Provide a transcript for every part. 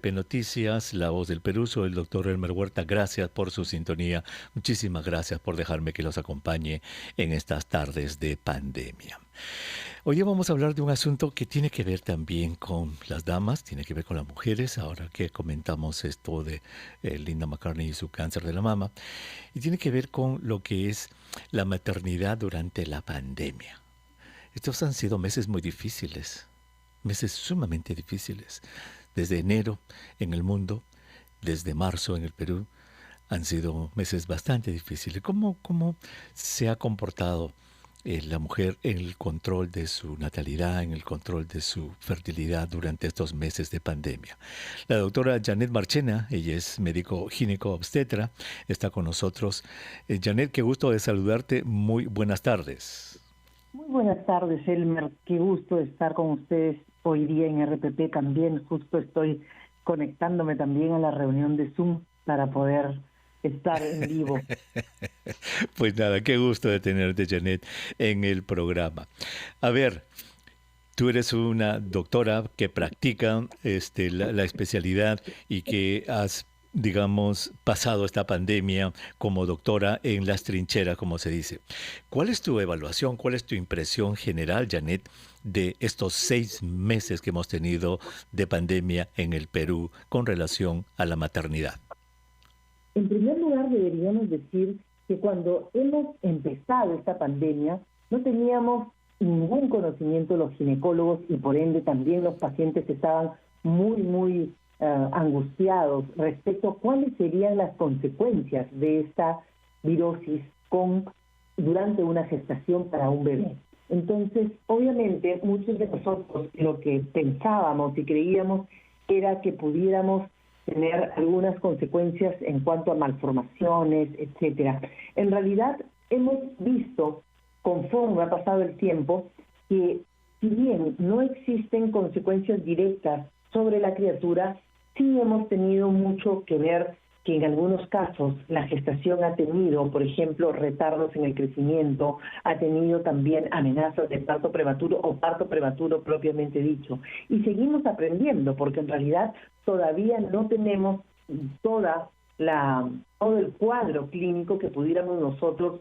Noticias, La Voz del Perú, soy el doctor Elmer Huerta. Gracias por su sintonía. Muchísimas gracias por dejarme que los acompañe en estas tardes de pandemia. Hoy vamos a hablar de un asunto que tiene que ver también con las damas, tiene que ver con las mujeres, ahora que comentamos esto de Linda McCartney y su cáncer de la mama, y tiene que ver con lo que es la maternidad durante la pandemia. Estos han sido meses muy difíciles, meses sumamente difíciles. Desde enero en el mundo, desde marzo en el Perú, han sido meses bastante difíciles. ¿Cómo se ha comportado la mujer en el control de su natalidad, en el control de su fertilidad durante estos meses de pandemia? La doctora Janet Marchena, ella es médico gineco-obstetra, está con nosotros. Janet, qué gusto de saludarte. Muy buenas tardes. Muy buenas tardes, Elmer. Qué gusto estar con ustedes hoy día en RPP también. Justo estoy conectándome también a la reunión de Zoom para poder estar en vivo. Pues nada, qué gusto de tenerte, Janet, en el programa. A ver, tú eres una doctora que practica la especialidad y que has, digamos, pasado esta pandemia como doctora en las trincheras, como se dice. ¿Cuál es tu evaluación, cuál es tu impresión general, Janet, de estos 6 meses que hemos tenido de pandemia en el Perú con relación a la maternidad? En primer lugar, deberíamos decir que cuando hemos empezado esta pandemia, no teníamos ningún conocimiento los ginecólogos y por ende también los pacientes estaban muy angustiados respecto a cuáles serían las consecuencias de esta virosis durante una gestación para un bebé. Entonces, obviamente, muchos de nosotros lo que pensábamos y creíamos era que pudiéramos tener algunas consecuencias en cuanto a malformaciones, etcétera. En realidad, hemos visto, conforme ha pasado el tiempo, que si bien no existen consecuencias directas sobre la criatura, sí hemos tenido mucho que ver que en algunos casos la gestación ha tenido, por ejemplo, retardos en el crecimiento, ha tenido también amenazas de parto prematuro o parto prematuro propiamente dicho. Y seguimos aprendiendo porque en realidad todavía no tenemos todo el cuadro clínico que pudiéramos nosotros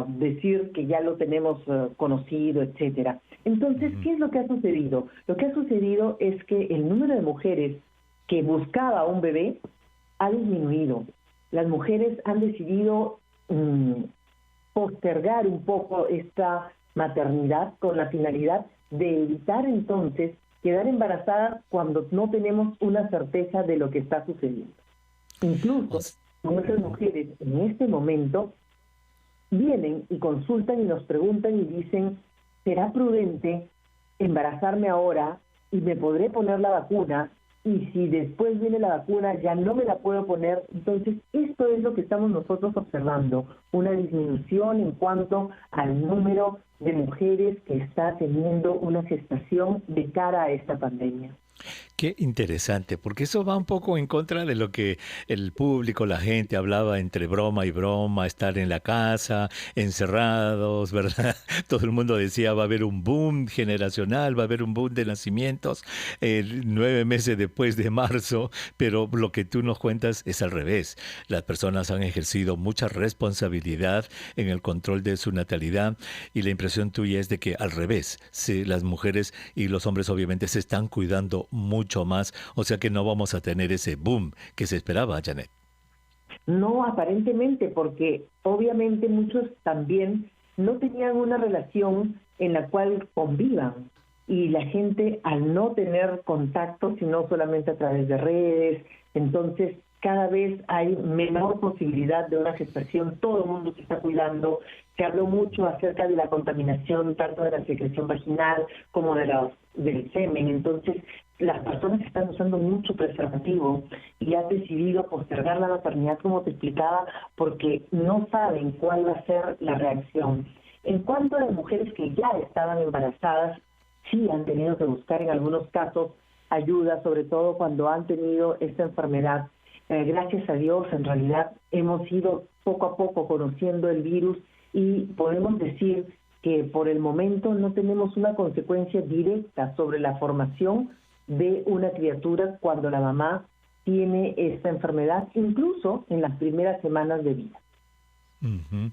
decir que ya lo tenemos conocido, etcétera. Entonces, ¿qué es lo que ha sucedido? Lo que ha sucedido es que el número de mujeres que buscaba un bebé ha disminuido. Las mujeres han decidido postergar un poco esta maternidad con la finalidad de evitar entonces quedar embarazadas cuando no tenemos una certeza de lo que está sucediendo. Incluso muchas mujeres en este momento vienen y consultan y nos preguntan y dicen, ¿será prudente embarazarme ahora y me podré poner la vacuna? Y si después viene la vacuna ya no me la puedo poner. Entonces, esto es lo que estamos nosotros observando, una disminución en cuanto al número de mujeres que está teniendo una gestación de cara a esta pandemia. Qué interesante, porque eso va un poco en contra de lo que el público, la gente hablaba entre broma y broma, estar en la casa, encerrados, ¿verdad? Todo el mundo decía va a haber un boom generacional, va a haber un boom de nacimientos 9 meses después de marzo, pero lo que tú nos cuentas es al revés. Las personas han ejercido mucha responsabilidad en el control de su natalidad y la impresión tuya es de que al revés, sí, las mujeres y los hombres obviamente se están cuidando mucho más, o sea que no vamos a tener ese boom que se esperaba, Janet. No, aparentemente, porque obviamente muchos también no tenían una relación en la cual convivan y la gente al no tener contacto, sino solamente a través de redes, entonces cada vez hay menor posibilidad de una gestación, todo el mundo se está cuidando, se habló mucho acerca de la contaminación tanto de la secreción vaginal como del semen, entonces las personas están usando mucho preservativo y han decidido postergar la maternidad, como te explicaba, porque no saben cuál va a ser la reacción. En cuanto a las mujeres que ya estaban embarazadas, sí han tenido que buscar en algunos casos ayuda, sobre todo cuando han tenido esta enfermedad. Gracias a Dios, en realidad hemos ido poco a poco conociendo el virus y podemos decir que por el momento no tenemos una consecuencia directa sobre la formación de una criatura cuando la mamá tiene esta enfermedad, incluso en las primeras semanas de vida. Ujú.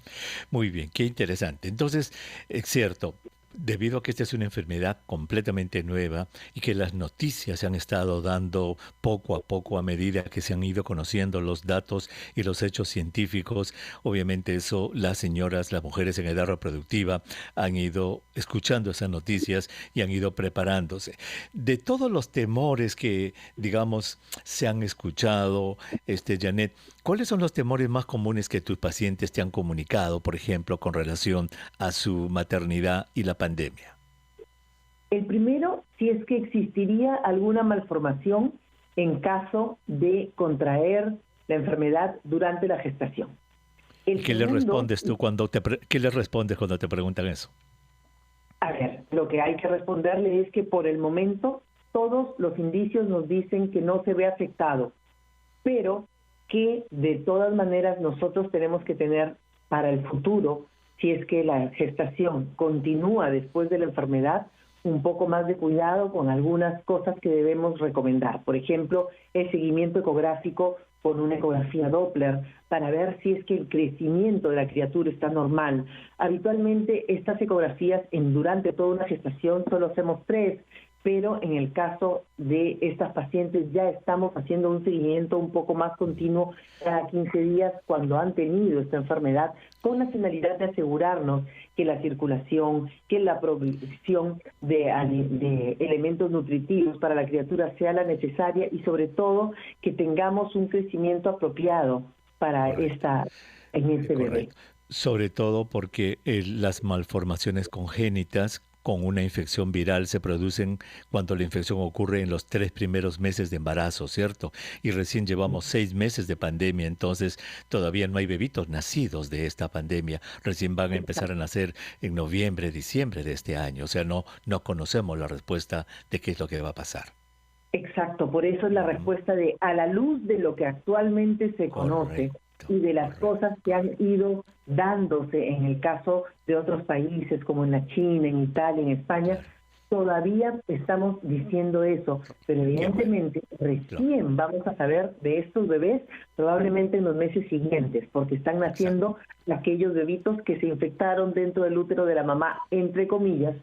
Muy bien, qué interesante. Entonces, es cierto, debido a que esta es una enfermedad completamente nueva y que las noticias se han estado dando poco a poco a medida que se han ido conociendo los datos y los hechos científicos, obviamente eso las señoras, las mujeres en edad reproductiva han ido escuchando esas noticias y han ido preparándose. De todos los temores que, digamos, se han escuchado, Janet, ¿cuáles son los temores más comunes que tus pacientes te han comunicado, por ejemplo, con relación a su maternidad y la pandemia? El primero, si es que existiría alguna malformación en caso de contraer la enfermedad durante la gestación. ¿Y El qué le segundo, respondes tú qué le respondes cuando te preguntan eso? a ver, lo que hay que responderle es que por el momento todos los indicios nos dicen que no se ve afectado, pero que de todas maneras nosotros tenemos que tener para el futuro, si es que la gestación continúa después de la enfermedad, un poco más de cuidado con algunas cosas que debemos recomendar. Por ejemplo, el seguimiento ecográfico con una ecografía Doppler para ver si es que el crecimiento de la criatura está normal. Habitualmente estas ecografías durante toda una gestación solo hacemos 3, pero en el caso de estas pacientes ya estamos haciendo un seguimiento un poco más continuo cada 15 días cuando han tenido esta enfermedad, con la finalidad de asegurarnos que la circulación, que la provisión de elementos nutritivos para la criatura sea la necesaria y sobre todo que tengamos un crecimiento apropiado para este bebé. Correcto. Sobre todo porque las malformaciones congénitas con una infección viral se producen cuando la infección ocurre en los 3 primeros meses de embarazo, ¿cierto? Y recién llevamos 6 meses de pandemia, entonces todavía no hay bebitos nacidos de esta pandemia. Recién van a empezar a nacer en noviembre, diciembre de este año. O sea, no conocemos la respuesta de qué es lo que va a pasar. Exacto, por eso es la respuesta de a la luz de lo que actualmente se conoce y de las cosas que han ido dándose en el caso de otros países como en la China, en Italia, en España, todavía estamos diciendo eso, pero evidentemente recién vamos a saber de estos bebés probablemente en los meses siguientes, porque están naciendo aquellos bebitos que se infectaron dentro del útero de la mamá, entre comillas,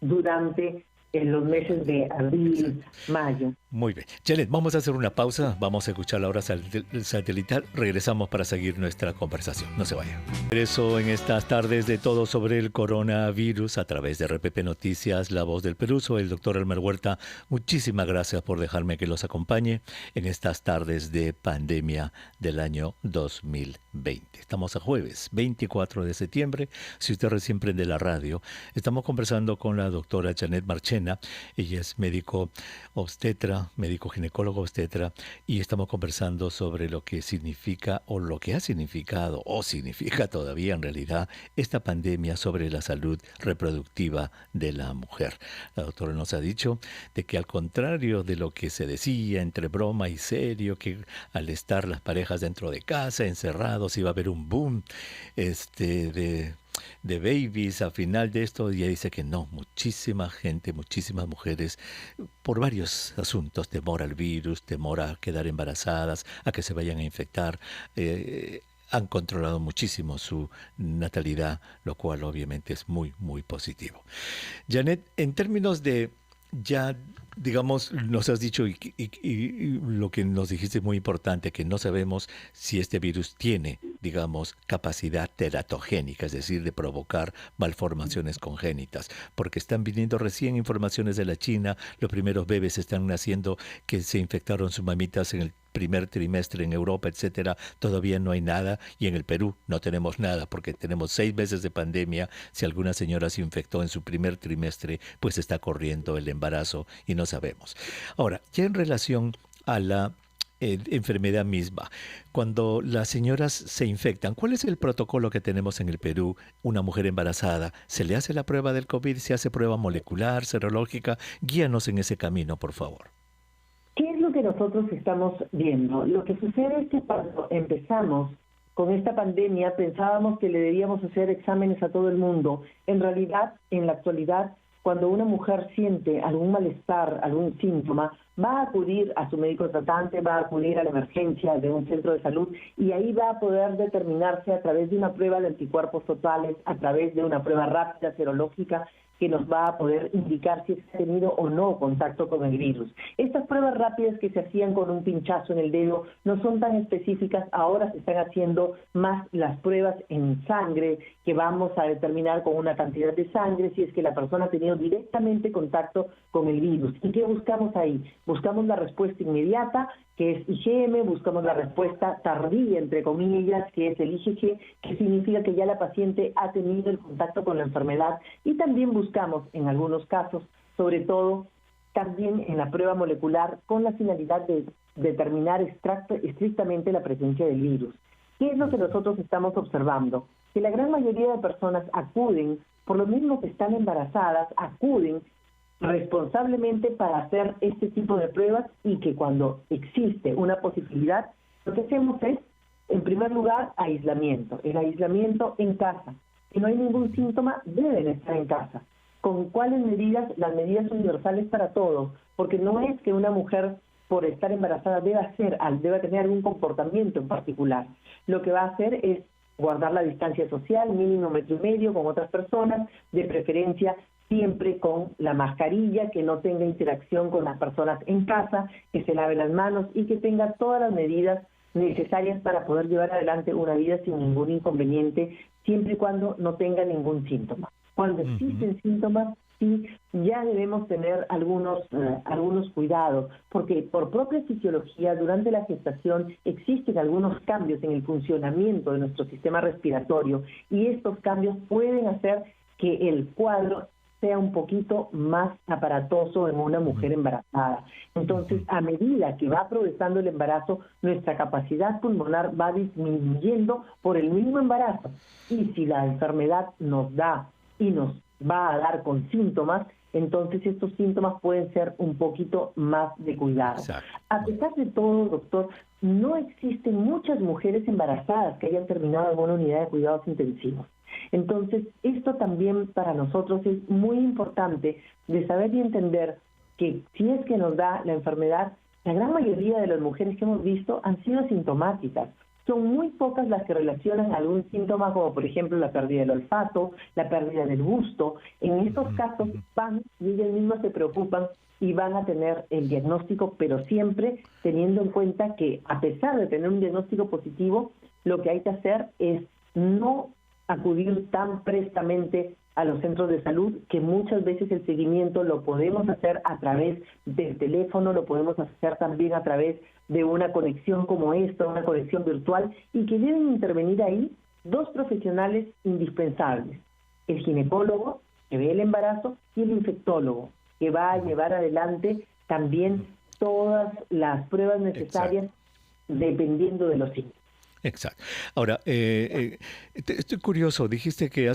durante en los meses de abril, mayo. Muy bien. Janet, vamos a hacer una pausa, vamos a escuchar la hora satelital, regresamos para seguir nuestra conversación. No se vayan. Regreso en estas tardes de todo sobre el coronavirus a través de RPP Noticias, La Voz del Perú. Soy el doctor Elmer Huerta. Muchísimas gracias por dejarme que los acompañe en estas tardes de pandemia del año 2020. Estamos a jueves 24 de septiembre. Si usted recién prende la radio, estamos conversando con la doctora Janet Marchena. Ella es médico obstetra, médico ginecólogo obstetra, y estamos conversando sobre lo que significa o lo que ha significado o significa todavía en realidad esta pandemia sobre la salud reproductiva de la mujer. La doctora nos ha dicho de que al contrario de lo que se decía entre broma y serio, que al estar las parejas dentro de casa, encerrados, iba a haber un boom de babies, al final de esto ella dice que no, muchísima gente, muchísimas mujeres, por varios asuntos, temor al virus, temor a quedar embarazadas, a que se vayan a infectar, han controlado muchísimo su natalidad, lo cual obviamente es muy, muy positivo. Janet, en términos de ya, digamos, nos has dicho y lo que nos dijiste es muy importante, que no sabemos si este virus tiene, digamos, capacidad teratogénica, es decir, de provocar malformaciones congénitas, porque están viniendo recién informaciones de la China, los primeros bebés están naciendo que se infectaron sus mamitas en el primer trimestre en Europa, etcétera, todavía no hay nada, y en el Perú no tenemos nada porque tenemos 6 meses de pandemia. Si alguna señora se infectó en su primer trimestre, pues está corriendo el embarazo y no sabemos. Ahora, ya en relación a la enfermedad misma, cuando las señoras se infectan, ¿cuál es el protocolo que tenemos en el Perú? Una mujer embarazada, ¿se le hace la prueba del COVID? ¿Se hace prueba molecular, serológica? Guíanos en ese camino, por favor. ¿Qué es lo que nosotros estamos viendo? Lo que sucede es que cuando empezamos con esta pandemia pensábamos que le debíamos hacer exámenes a todo el mundo. En realidad, en la actualidad, cuando una mujer siente algún malestar, algún síntoma, va a acudir a su médico tratante, va a acudir a la emergencia de un centro de salud y ahí va a poder determinarse a través de una prueba de anticuerpos totales, a través de una prueba rápida serológica que nos va a poder indicar si ha tenido o no contacto con el virus. Estas pruebas rápidas que se hacían con un pinchazo en el dedo no son tan específicas, ahora se están haciendo más las pruebas en sangre, que vamos a determinar con una cantidad de sangre si es que la persona ha tenido directamente contacto con el virus. ¿Y qué buscamos ahí? Buscamos la respuesta inmediata, que es IgM, buscamos la respuesta tardía, entre comillas, que es el IgG, que significa que ya la paciente ha tenido el contacto con la enfermedad, y también buscamos, en algunos casos, sobre todo, también en la prueba molecular, con la finalidad de determinar estrictamente la presencia del virus. ¿Qué es lo que nosotros estamos observando? Que la gran mayoría de personas acuden, por lo mismo que están embarazadas, acuden responsablemente para hacer este tipo de pruebas, y que cuando existe una posibilidad, lo que hacemos es, en primer lugar, aislamiento. El aislamiento en casa. Si no hay ningún síntoma, deben estar en casa. ¿Con cuáles medidas? Las medidas universales para todos, porque no es que una mujer por estar embarazada deba tener algún comportamiento en particular. Lo que va a hacer es guardar la distancia social, mínimo 1,5 metros con otras personas, de preferencia siempre con la mascarilla, que no tenga interacción con las personas en casa, que se lave las manos y que tenga todas las medidas necesarias para poder llevar adelante una vida sin ningún inconveniente, siempre y cuando no tenga ningún síntoma. Cuando existen síntomas, sí, ya debemos tener algunos cuidados, porque por propia fisiología, durante la gestación, existen algunos cambios en el funcionamiento de nuestro sistema respiratorio, y estos cambios pueden hacer que el cuadro sea un poquito más aparatoso en una mujer embarazada. Entonces, a medida que va progresando el embarazo, nuestra capacidad pulmonar va disminuyendo por el mismo embarazo. Y si la enfermedad nos da y nos va a dar con síntomas, entonces estos síntomas pueden ser un poquito más de cuidado. Exacto. A pesar de todo, doctor, no existen muchas mujeres embarazadas que hayan terminado en una unidad de cuidados intensivos. Entonces, esto también para nosotros es muy importante, de saber y entender que si es que nos da la enfermedad, la gran mayoría de las mujeres que hemos visto han sido asintomáticas. Son muy pocas las que relacionan algún síntoma, como por ejemplo la pérdida del olfato, la pérdida del gusto. En estos casos van y ellas mismas se preocupan y van a tener el diagnóstico, pero siempre teniendo en cuenta que, a pesar de tener un diagnóstico positivo, lo que hay que hacer es no acudir tan prestamente a los centros de salud, que muchas veces el seguimiento lo podemos hacer a través del teléfono, lo podemos hacer también a través de una conexión como esta, una conexión virtual, y que deben intervenir ahí dos profesionales indispensables: el ginecólogo, que ve el embarazo, y el infectólogo, que va a llevar adelante también todas las pruebas necesarias dependiendo de los síntomas. Exacto. Ahora, estoy curioso, dijiste que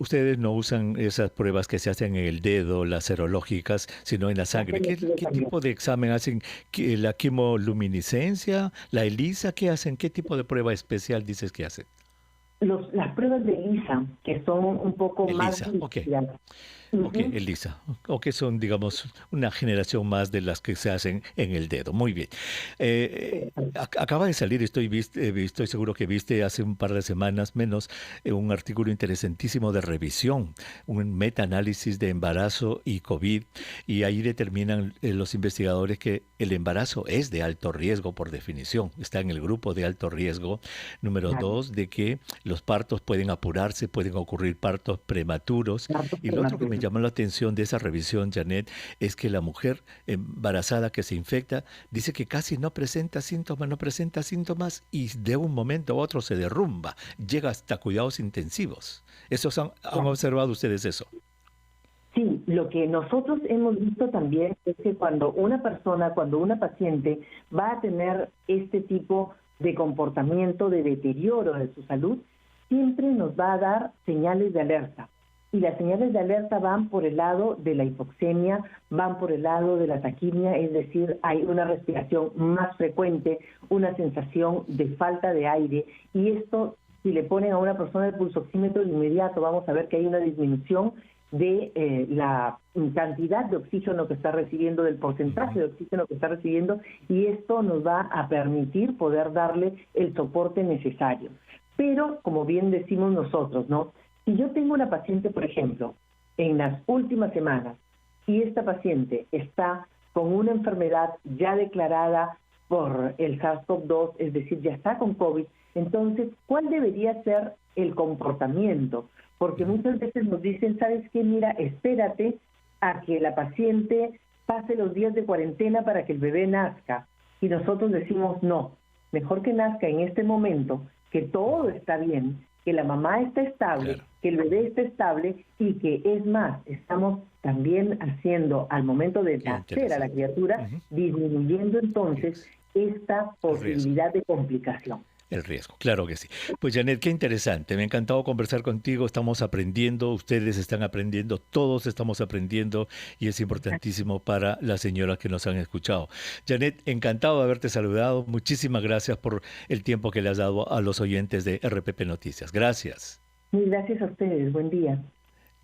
ustedes no usan esas pruebas que se hacen en el dedo, las serológicas, sino en la sangre. ¿Qué tipo de examen hacen? ¿La quimoluminiscencia? ¿La ELISA? ¿Qué hacen? ¿Qué tipo de prueba especial dices que hacen? Las pruebas de ELISA, que son un poco más especiales. Ok, ELISA. O que son, digamos, una generación más de las que se hacen en el dedo. Muy bien. Acaba de salir, estoy seguro que viste hace un par de semanas menos, un artículo interesantísimo de revisión, un metaanálisis de embarazo y COVID, y ahí determinan los investigadores que el embarazo es de alto riesgo por definición. Está en el grupo de alto riesgo. Número 2, de que los partos pueden apurarse, pueden ocurrir partos prematuros. Y lo otro que me llamó la atención de esa revisión, Janet, es que la mujer embarazada que se infecta dice que casi no presenta síntomas y de un momento a otro se derrumba, llega hasta cuidados intensivos. ¿Han observado ustedes eso? Sí, lo que nosotros hemos visto también es que cuando una paciente va a tener este tipo de comportamiento de deterioro de su salud, siempre nos va a dar señales de alerta. Y las señales de alerta van por el lado de la hipoxemia, van por el lado de la taquimia, es decir, hay una respiración más frecuente, una sensación de falta de aire, y esto, si le ponen a una persona el pulsoxímetro de inmediato, vamos a ver que hay una disminución de la cantidad de oxígeno que está recibiendo, del porcentaje de oxígeno que está recibiendo, y esto nos va a permitir poder darle el soporte necesario. Pero, como bien decimos nosotros, ¿no? Si yo tengo una paciente, por ejemplo, en las últimas semanas, y esta paciente está con una enfermedad ya declarada por el SARS-CoV-2, es decir, ya está con COVID, entonces, ¿cuál debería ser el comportamiento? Porque muchas veces nos dicen, ¿sabes qué? Mira, espérate a que la paciente pase los días de cuarentena para que el bebé nazca. Y nosotros decimos, no, mejor que nazca en este momento, que todo está bien, que la mamá está estable, Claro. que el bebé está estable y que, es más, estamos también haciendo, al momento de Qué nacer a la interesante. criatura, Ujú. disminuyendo entonces esta El riesgo. posibilidad de complicación. El riesgo, claro que sí. Pues Janet, qué interesante. Me ha encantado conversar contigo. Estamos aprendiendo, ustedes están aprendiendo, todos estamos aprendiendo y es importantísimo para las señoras que nos han escuchado. Janet, encantado de haberte saludado. Muchísimas gracias por el tiempo que le has dado a los oyentes de RPP Noticias. Gracias. Mil gracias a ustedes. Buen día.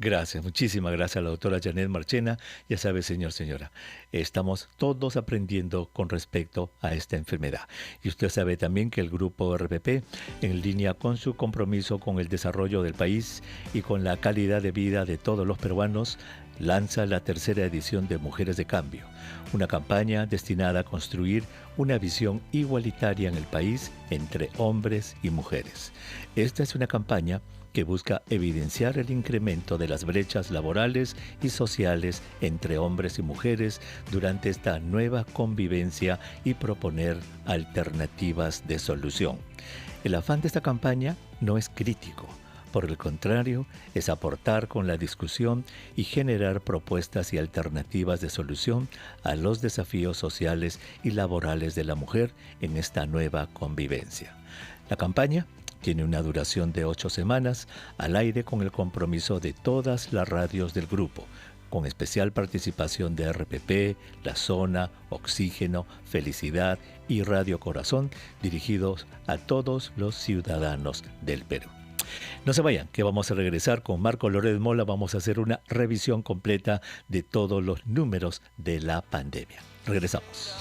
Gracias, muchísimas gracias a la doctora Janet Marchena. Ya sabe, señora, estamos todos aprendiendo con respecto a esta enfermedad. Y usted sabe también que el grupo RPP, en línea con su compromiso con el desarrollo del país y con la calidad de vida de todos los peruanos, lanza la tercera edición de Mujeres de Cambio, una campaña destinada a construir una visión igualitaria en el país entre hombres y mujeres. Esta es una campaña que busca evidenciar el incremento de las brechas laborales y sociales entre hombres y mujeres durante esta nueva convivencia y proponer alternativas de solución. El afán de esta campaña no es crítico. Por el contrario, es aportar con la discusión y generar propuestas y alternativas de solución a los desafíos sociales y laborales de la mujer en esta nueva convivencia. La campaña tiene una duración de 8 semanas al aire con el compromiso de todas las radios del grupo, con especial participación de RPP, La Zona, Oxígeno, Felicidad y Radio Corazón, dirigidos a todos los ciudadanos del Perú. No se vayan, que vamos a regresar con Marco Loret Mola. Vamos a hacer una revisión completa de todos los números de la pandemia. Regresamos.